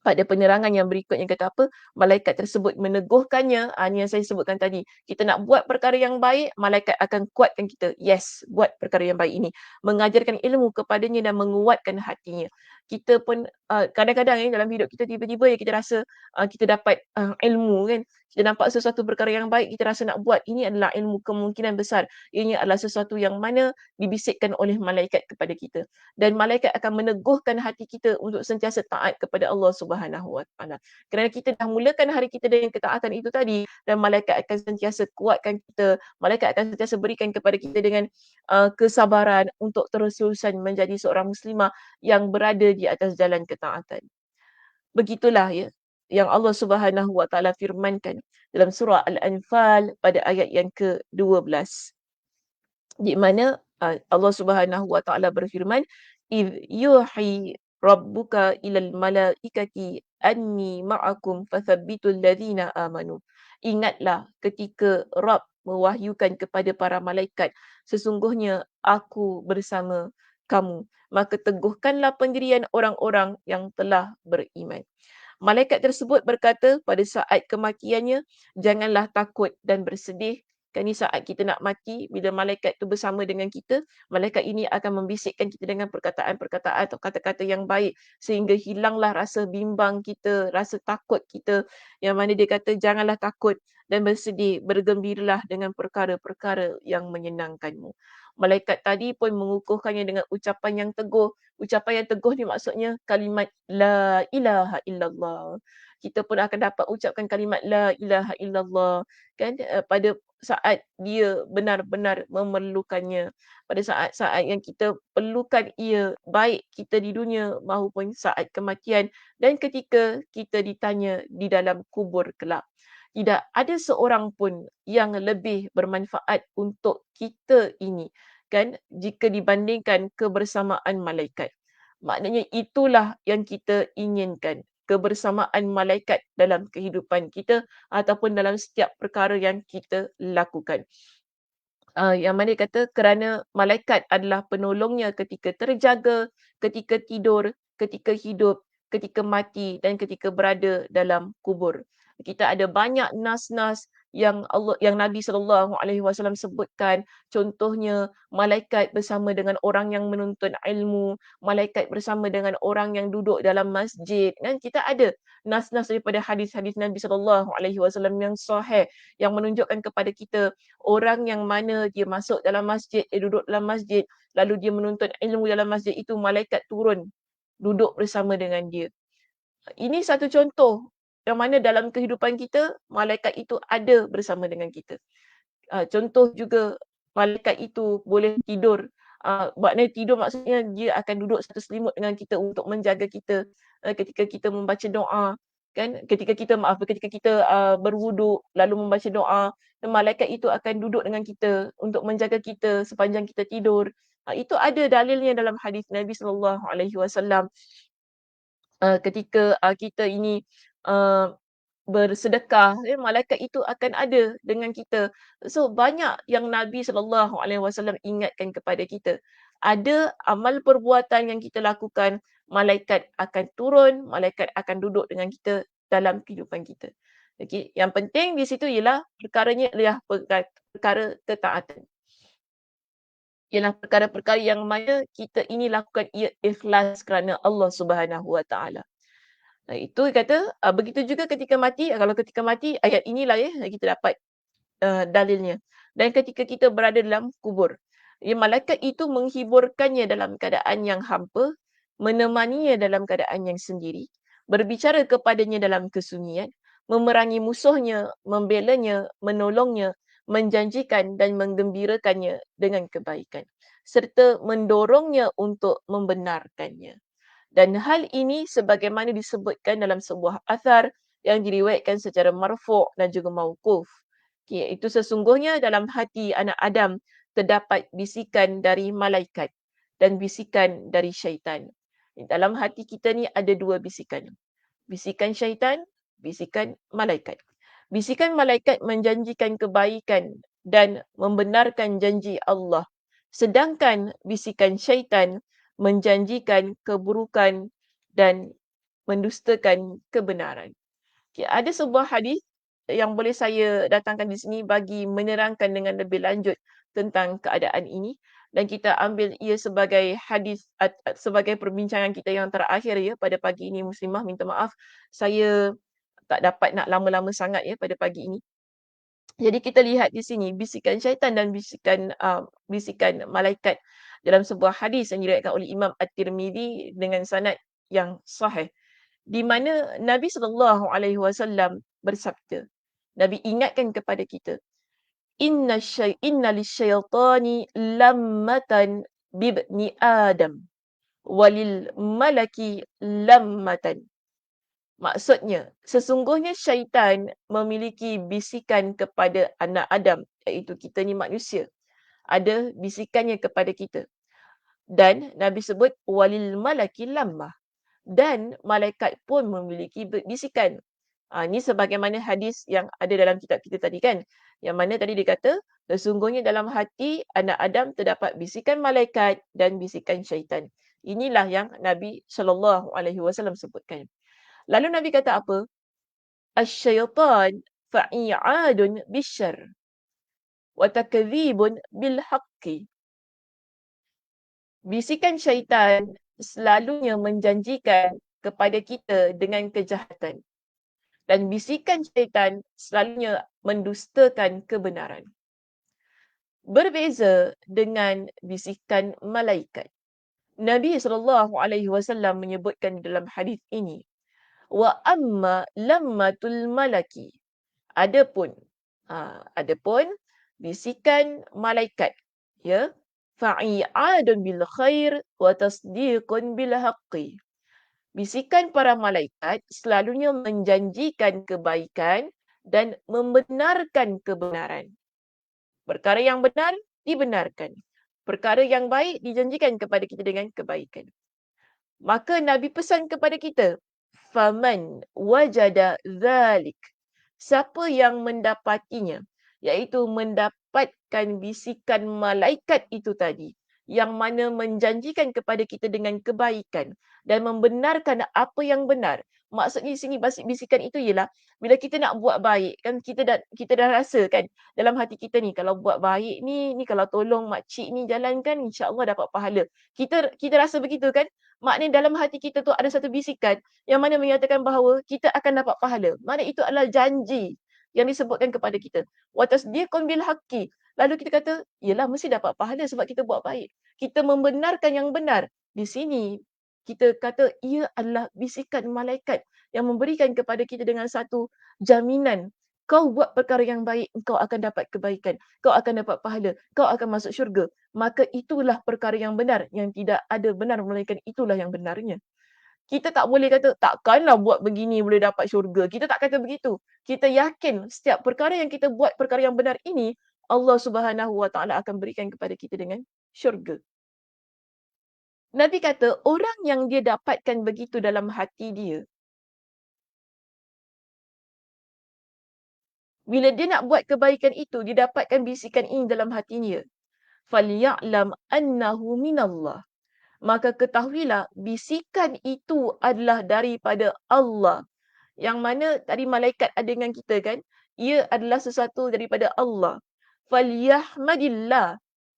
pada penerangan yang berikutnya kata apa? Malaikat tersebut meneguhkannya. Ini yang saya sebutkan tadi. Kita nak buat perkara yang baik, malaikat akan kuatkan kita. Yes, buat perkara yang baik ini. Mengajarkan ilmu kepadanya dan menguatkan hatinya. Kita pun kadang-kadang dalam hidup kita tiba-tiba kita rasa kita dapat ilmu kan. Kita nampak sesuatu perkara yang baik, kita rasa nak buat. Ini adalah ilmu kemungkinan besar. Ini adalah sesuatu yang mana dibisikkan oleh malaikat kepada kita. Dan malaikat akan meneguhkan hati kita untuk sentiasa taat kepada Allah Subhanahu Wa Taala. Kerana kita dah mulakan hari kita dengan ketaatan itu tadi dan malaikat akan sentiasa kuatkan kita, malaikat akan sentiasa berikan kepada kita dengan kesabaran untuk terus-terusan menjadi seorang muslimah yang berada di atas jalan ketaatan. Begitulah yang Allah Subhanahu Wa Taala firmankan dalam surah Al-Anfal pada ayat yang ke-12. Di mana Allah Subhanahu Wa Taala berfirman, "Idh yuhi rabbuka ilal malaikati anni ma'akum fathabbitul ladzina amanu." Ingatlah ketika Rabb mewahyukan kepada para malaikat, sesungguhnya aku bersama kamu, maka teguhkanlah pendirian orang-orang yang telah beriman. Malaikat tersebut berkata pada saat kematiannya, janganlah takut dan bersedih. Kan ni saat kita nak mati, bila malaikat tu bersama dengan kita, malaikat ini akan membisikkan kita dengan perkataan-perkataan atau kata-kata yang baik sehingga hilanglah rasa bimbang kita, rasa takut kita. Yang mana dia kata janganlah takut dan bersedih, bergembiralah dengan perkara-perkara yang menyenangkanmu. Malaikat tadi pun mengukuhkannya dengan ucapan yang teguh. Ucapan yang teguh ni maksudnya kalimat La ilaha illallah. Kita pun akan dapat ucapkan kalimat La ilaha illallah kan pada saat dia benar-benar memerlukannya. Pada saat-saat yang kita perlukan ia, baik kita di dunia maupun saat kematian dan ketika kita ditanya di dalam kubur kelak. Tidak ada seorang pun yang lebih bermanfaat untuk kita ini kan, jika dibandingkan kebersamaan malaikat. Maknanya itulah yang kita inginkan, kebersamaan malaikat dalam kehidupan kita ataupun dalam setiap perkara yang kita lakukan. Yang mana dia kata kerana malaikat adalah penolongnya ketika terjaga, ketika tidur, ketika hidup, ketika mati dan ketika berada dalam kubur. Kita ada banyak nas-nas yang Nabi SAW sebutkan, contohnya malaikat bersama dengan orang yang menuntut ilmu, malaikat bersama dengan orang yang duduk dalam masjid, kan kita ada nas-nas daripada hadis-hadis Nabi SAW yang sahih yang menunjukkan kepada kita orang yang mana dia masuk dalam masjid, dia duduk dalam masjid, lalu dia menuntut ilmu dalam masjid itu, malaikat turun duduk bersama dengan dia. Ini satu contoh yang mana dalam kehidupan kita, malaikat itu ada bersama dengan kita. Contoh juga malaikat itu boleh tidur. Maknanya tidur maksudnya dia akan duduk satu selimut dengan kita untuk menjaga kita ketika kita membaca doa, kan? Ketika kita berwuduk lalu membaca doa, malaikat itu akan duduk dengan kita untuk menjaga kita sepanjang kita tidur. Itu ada dalilnya dalam hadis Nabi SAW. Ketika kita ini uh, bersedekah, malaikat itu akan ada dengan kita. So banyak yang Nabi SAW ingatkan kepada kita. Ada amal perbuatan yang kita lakukan, malaikat akan turun, malaikat akan duduk dengan kita dalam kehidupan kita. Okey, yang penting di situ ialah perkaranya ialah perkara ketaatan. Ialah perkara-perkara yang mana kita ini lakukan ia ikhlas kerana Allah Subhanahu Wa Taala. Itu kata, begitu juga ketika mati, kalau ketika mati ayat inilah ya kita dapat dalilnya. Dan ketika kita berada dalam kubur, malaikat itu menghiburkannya dalam keadaan yang hampa, menemaninya dalam keadaan yang sendiri, berbicara kepadanya dalam kesunyian, memerangi musuhnya, membelanya, menolongnya, menjanjikan dan menggembirakannya dengan kebaikan, serta mendorongnya untuk membenarkannya. Dan hal ini sebagaimana disebutkan dalam sebuah athar yang diriwayatkan secara marfu' dan juga mauquf. Iaitu sesungguhnya dalam hati anak Adam terdapat bisikan dari malaikat dan bisikan dari syaitan. Dalam hati kita ni ada dua bisikan. Bisikan syaitan, bisikan malaikat. Bisikan malaikat menjanjikan kebaikan dan membenarkan janji Allah. Sedangkan bisikan syaitan menjanjikan keburukan dan mendustakan kebenaran. Okay, ada sebuah hadis yang boleh saya datangkan di sini bagi menerangkan dengan lebih lanjut tentang keadaan ini dan kita ambil ia sebagai hadis sebagai perbincangan kita yang terakhir ya pada pagi ini. Muslimah minta maaf saya tak dapat nak lama-lama sangat ya pada pagi ini. Jadi kita lihat di sini bisikan syaitan dan bisikan malaikat dalam sebuah hadis yang diriwayatkan oleh Imam At-Tirmizi dengan sanad yang sahih, di mana Nabi SAW bersabda. Nabi ingatkan kepada kita, inna lisyaitani lammatan bibni Adam walil malaki lammatan. Maksudnya, sesungguhnya syaitan memiliki bisikan kepada anak Adam, iaitu kita ni manusia. Ada bisikannya kepada kita. Dan Nabi sebut walil malaki lammah. Dan malaikat pun memiliki bisikan. Ini sebagaimana hadis yang ada dalam kitab kita tadi kan. Yang mana tadi dia kata, sesungguhnya dalam hati anak Adam terdapat bisikan malaikat dan bisikan syaitan. Inilah yang Nabi SAW sebutkan. Lalu Nabi kata apa? Asy-syaitan fa'i'adun bisyarr wa takdzibun bil haqqi. Bisikan syaitan selalunya menjanjikan kepada kita dengan kejahatan. Dan bisikan syaitan selalunya mendustakan kebenaran. Berbeza dengan bisikan malaikat. Nabi SAW menyebutkan dalam hadis ini, wa amma lammatul malaki. Adapun bisikan malaikat, ya, fa'i'adun bil khair wa tasdiqun bil haqqi. Bisikan para malaikat selalunya menjanjikan kebaikan dan membenarkan kebenaran. Perkara yang benar dibenarkan. Perkara yang baik dijanjikan kepada kita dengan kebaikan. Maka Nabi pesan kepada kita, faman wajada dzalik. Siapa yang mendapatinya, iaitu mendapatkan bisikan malaikat itu tadi, yang mana menjanjikan kepada kita dengan kebaikan dan membenarkan apa yang benar. Maksudnya di sini bisikan itu ialah bila kita nak buat baik kan kita dah rasa kan dalam hati kita ni kalau buat baik ni kalau tolong makcik ni jalankan insya-Allah dapat pahala. Kita rasa begitu kan? Maknanya dalam hati kita tu ada satu bisikan yang mana menyatakan bahawa kita akan dapat pahala. Mana itu adalah janji yang disebutkan kepada kita. Wa tasdiqun bil haqqi. Lalu kita kata, yelah mesti dapat pahala sebab kita buat baik. Kita membenarkan yang benar. Di sini kita kata ia adalah bisikan malaikat yang memberikan kepada kita dengan satu jaminan. Kau buat perkara yang baik, kau akan dapat kebaikan. Kau akan dapat pahala. Kau akan masuk syurga. Maka itulah perkara yang benar. Yang tidak ada benar melainkan itulah yang benarnya. Kita tak boleh kata, takkanlah buat begini boleh dapat syurga. Kita tak kata begitu. Kita yakin setiap perkara yang kita buat, perkara yang benar ini, Allah Subhanahu Wa Taala akan berikan kepada kita dengan syurga. Nabi kata, orang yang dia dapatkan begitu dalam hati dia, bila dia nak buat kebaikan itu, dia dapatkan bisikan ini dalam hati dia. فَلْيَعْلَمْ أَنَّهُ مِنَ اللَّهِ. Maka ketahuilah bisikan itu adalah daripada Allah. Yang mana tadi malaikat ada dengan kita kan? Ia adalah sesuatu daripada Allah. فَلْيَحْمَدِ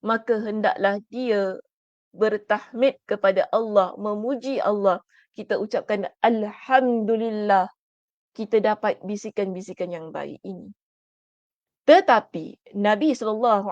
Maka hendaklah dia bertahmid kepada Allah, memuji Allah. Kita ucapkan Alhamdulillah. Kita dapat bisikan-bisikan yang baik ini. Tetapi Nabi SAW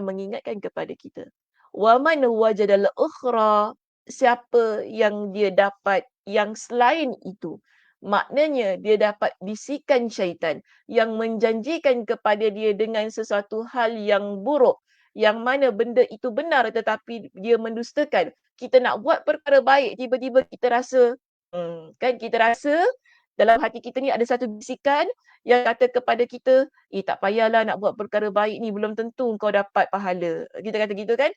mengingatkan kepada kita, wa man wajadal ukhra, siapa yang dia dapat yang selain itu, maknanya dia dapat bisikan syaitan yang menjanjikan kepada dia dengan sesuatu hal yang buruk, yang mana benda itu benar tetapi dia mendustakan. Kita nak buat perkara baik, tiba-tiba kita rasa kan kita rasa dalam hati kita ni ada satu bisikan yang kata kepada kita, tak payahlah nak buat perkara baik ni, belum tentu kau dapat pahala. Kita kata gitu kan?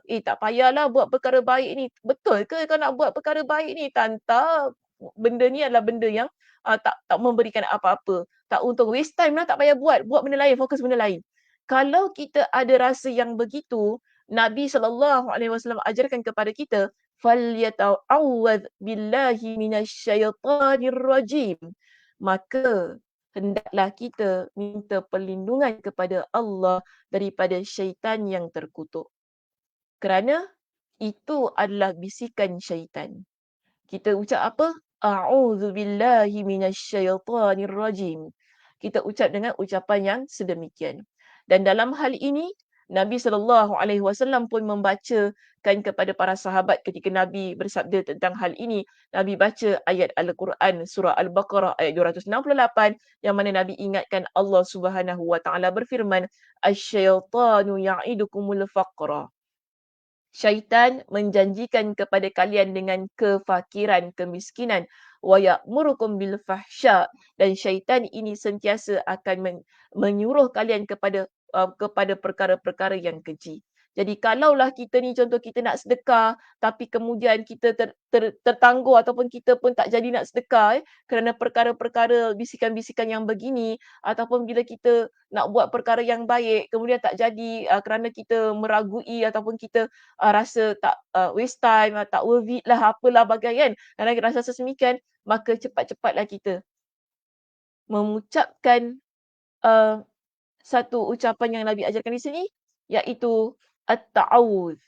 Tak payahlah buat perkara baik ni. Betul ke kau nak buat perkara baik ni? Tanta, benda ni adalah benda yang tak memberikan apa-apa. Tak untung, waste time lah, tak payah buat. Buat benda lain, fokus benda lain. Kalau kita ada rasa yang begitu, Nabi SAW ajarkan kepada kita, فَلْيَتَعَوَّذْ بِاللَّهِ مِنَ الشَّيْطَانِ الرَّجِيمِ. Maka hendaklah kita minta perlindungan kepada Allah daripada syaitan yang terkutuk. Kerana itu adalah bisikan syaitan. Kita ucap apa? A'udzu billahi minasyaitonir rajim. Kita ucap dengan ucapan yang sedemikian. Dan dalam hal ini Nabi SAW pun membacakan kepada para sahabat ketika Nabi bersabda tentang hal ini. Nabi baca ayat Al-Quran surah Al-Baqarah ayat 268 yang mana Nabi ingatkan Allah Subhanahu Wa Taala berfirman, "Asy-syaitanu ya'idukumul faqra." Syaitan menjanjikan kepada kalian dengan kefakiran, kemiskinan. Wa ya'murukum bil fahsya. Dan syaitan ini sentiasa akan menyuruh kalian kepada perkara-perkara yang keji. Jadi kalaulah kita ni contoh kita nak sedekah tapi kemudian kita tertangguh ataupun kita pun tak jadi nak sedekah kerana perkara-perkara bisikan-bisikan yang begini, ataupun bila kita nak buat perkara yang baik kemudian tak jadi kerana kita meragui ataupun kita rasa tak waste time, tak worth it lah, apalah bagai kan. Kerana kita rasa sesemikian, maka cepat-cepatlah kita mengucapkan satu ucapan yang Nabi ajarkan di sini, iaitu at-ta'awudz.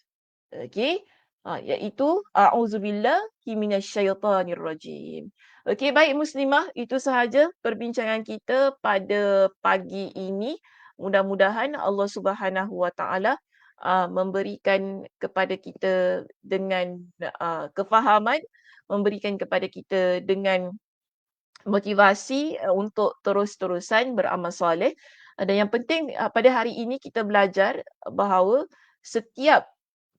Okey? Iaitu a'udzubillahi minasyaitonir rajim. Okey, baik muslimah, itu sahaja perbincangan kita pada pagi ini. Mudah-mudahan Allah Subhanahu Wa Taala memberikan kepada kita dengan kefahaman, memberikan kepada kita dengan motivasi untuk terus-terusan beramal soleh. Dan yang penting pada hari ini kita belajar bahawa setiap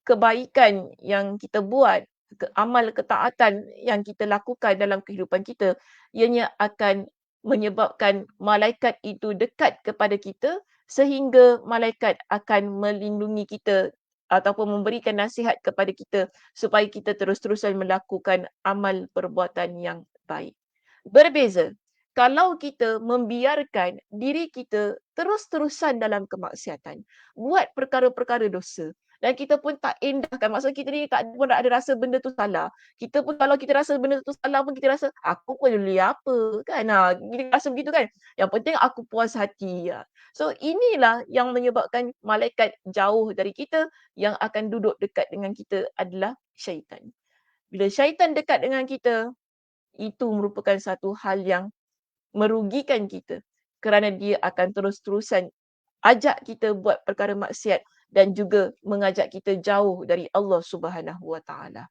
kebaikan yang kita buat, amal ketaatan yang kita lakukan dalam kehidupan kita, ianya akan menyebabkan malaikat itu dekat kepada kita sehingga malaikat akan melindungi kita ataupun memberikan nasihat kepada kita supaya kita terus-terusan melakukan amal perbuatan yang baik. Berbeza kalau kita membiarkan diri kita terus-terusan dalam kemaksiatan, buat perkara-perkara dosa dan kita pun tak endahkan, maksud kita ni tak pun ada rasa benda tu salah. Kita pun kalau kita rasa benda tu salah pun kita rasa, "Aku peduli apa?" Kan, kita rasa begitu kan. Yang penting aku puas hati, So, inilah yang menyebabkan malaikat jauh dari kita, yang akan duduk dekat dengan kita adalah syaitan. Bila syaitan dekat dengan kita, itu merupakan satu hal yang merugikan kita kerana dia akan terus-terusan ajak kita buat perkara maksiat dan juga mengajak kita jauh dari Allah Subhanahu Wa Taala.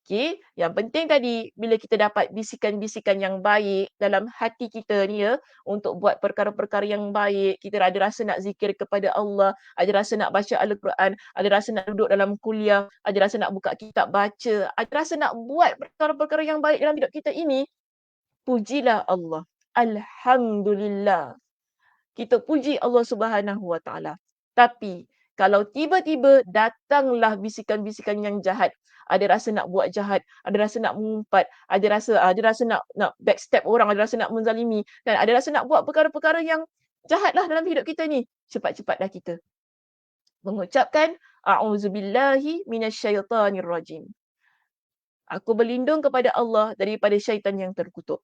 Okey, yang penting tadi bila kita dapat bisikan-bisikan yang baik dalam hati kita ni untuk buat perkara-perkara yang baik, kita ada rasa nak zikir kepada Allah, ada rasa nak baca Al-Quran, ada rasa nak duduk dalam kuliah, ada rasa nak buka kitab baca, ada rasa nak buat perkara-perkara yang baik dalam hidup kita ini, pujilah Allah. Alhamdulillah. Kita puji Allah Subhanahu Wa Taala. Tapi kalau tiba-tiba datanglah bisikan-bisikan yang jahat, ada rasa nak buat jahat, ada rasa nak mengumpat, ada rasa nak backstab orang, ada rasa nak menzalimi dan ada rasa nak buat perkara-perkara yang jahatlah dalam hidup kita ni. Cepat-cepatlah kita mengucapkan a'udzubillahi minasyaitonirrajim. Aku berlindung kepada Allah daripada syaitan yang terkutuk.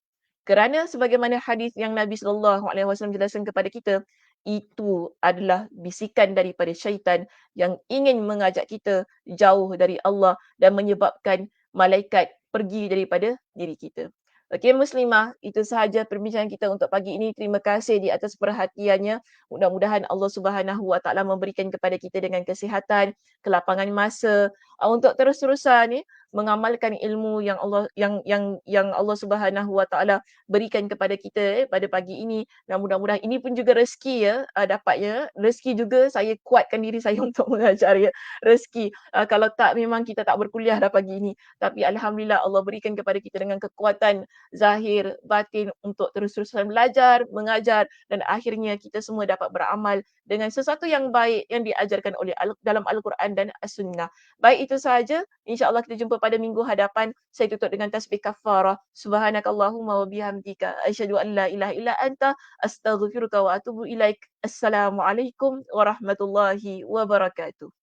Kerana sebagaimana hadis yang Nabi SAW jelaskan kepada kita, itu adalah bisikan daripada syaitan yang ingin mengajak kita jauh dari Allah dan menyebabkan malaikat pergi daripada diri kita. Okey muslimah, itu sahaja perbincangan kita untuk pagi ini. Terima kasih di atas perhatiannya. Mudah-mudahan Allah Subhanahu Wa Taala memberikan kepada kita dengan kesihatan, kelapangan masa untuk terus-terusan mengamalkan ilmu yang Allah Subhanahu Wa Taala berikan kepada kita pada pagi ini. Dan mudah-mudahan ini pun juga rezeki dapatnya. Rezeki juga saya kuatkan diri saya untuk mengajar Rezeki. Kalau tak memang kita tak berkuliah dah pagi ini. Tapi alhamdulillah Allah berikan kepada kita dengan kekuatan zahir, batin untuk terus-terusan belajar, mengajar dan akhirnya kita semua dapat beramal dengan sesuatu yang baik yang diajarkan oleh dalam Al-Quran dan As-Sunnah. Baik itu sahaja. InsyaAllah kita jumpa pada minggu hadapan. Saya tutup dengan tasbih kafarah. Subhanakallahumma wa bihamdika. Asyhadu an la ilaha illa anta. Astaghfiruka wa atubu ilaik. Assalamualaikum warahmatullahi wabarakatuh.